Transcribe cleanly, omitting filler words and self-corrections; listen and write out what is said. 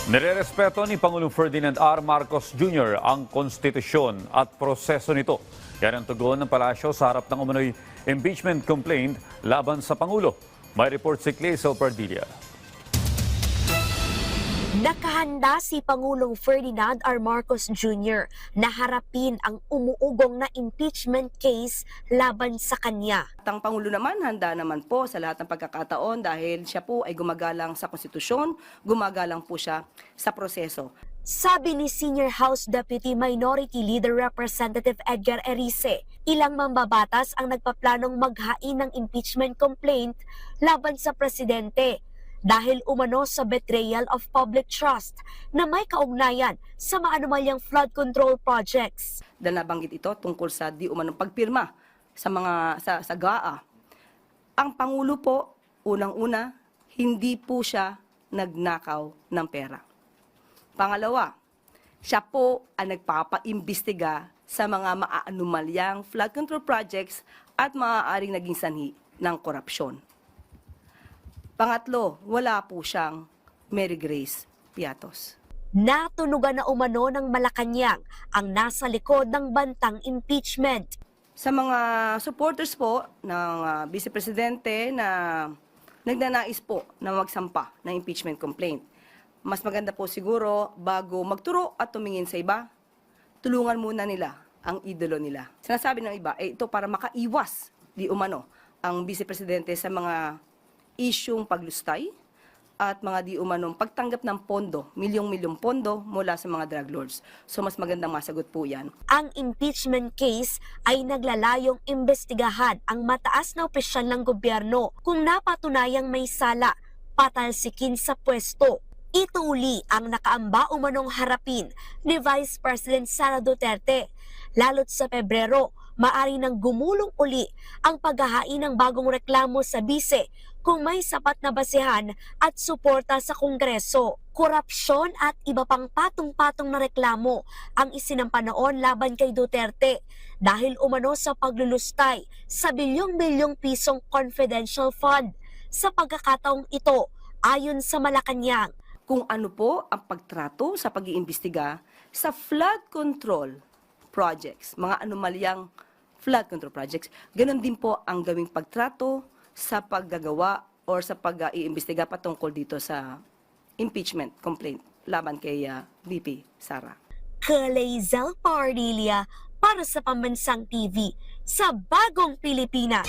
Nirerespeto ni Pangulong Ferdinand R. Marcos Jr. ang konstitusyon at proseso nito. Yan ang tugon ng palasyo sa harap ng umano'y impeachment complaint laban sa Pangulo. May report si Clazel Pardilla. Nakahanda si Pangulong Ferdinand R. Marcos Jr. na harapin ang umuugong na impeachment case laban sa kanya. Ang Pangulo naman handa naman po sa lahat ng pagkakataon dahil siya po ay gumagalang sa konstitusyon, gumagalang po siya sa proseso. Sabi ni Senior House Deputy Minority Leader Representative Edgar Erice, ilang mambabatas ang nagpaplanong maghain ng impeachment complaint laban sa presidente dahil umano sa betrayal of public trust na may kaugnayan sa maanumalyang flood control projects. Dahil nabanggit ito tungkol sa di umanong pagpirma sa GAA. Ang Pangulo po, unang-una, hindi po siya nagnakaw ng pera. Pangalawa, siya po ang nagpapaimbestiga sa mga maaanumalyang flood control projects at maaaring naging sanhi ng korupsyon. Pangatlo, wala po siyang Mary Grace Piatos. Natunugan na umano ng Malacanang ang nasa likod ng bantang impeachment. Sa mga supporters po ng Vice Presidente na nagnanais po na magsampa ng impeachment complaint, mas maganda po siguro bago magturo at tumingin sa iba, tulungan muna nila ang idolo nila. Sinasabi ng iba, ito para makaiwas di umano ang Vice Presidente sa mga isyung paglustay at mga di umanong pagtanggap ng pondo, milyong-milyong pondo mula sa mga drug lords. So mas magandang masagot po yan. Ang impeachment case ay naglalayong imbestigahan ang mataas na opisyal ng gobyerno kung napatunayang may sala, patalsikin sa pwesto. Ito uli ang nakaamba umanong harapin ni Vice President Sara Duterte. Lalo't sa Pebrero, maari nang gumulong uli ang paghahain ng bagong reklamo sa bise kung may sapat na basehan at suporta sa Kongreso. Korupsyon at iba pang patong-patong na reklamo ang isinampa noon laban kay Duterte dahil umano sa paglulustay sa bilyong-bilyong pisong confidential fund. Sa pagkakataong ito, ayon sa Malacanang, Kung ano po ang pagtrato sa pag-iimbestiga sa flood control projects, mga anomalyang flood control projects, ganun din po ang gawing pagtrato sa paggagawa or sa pag-iimbestiga patungkol dito sa impeachment complaint laban kay VP Sara. Clazel Pardilla para sa Pambansang TV sa Bagong Pilipinas.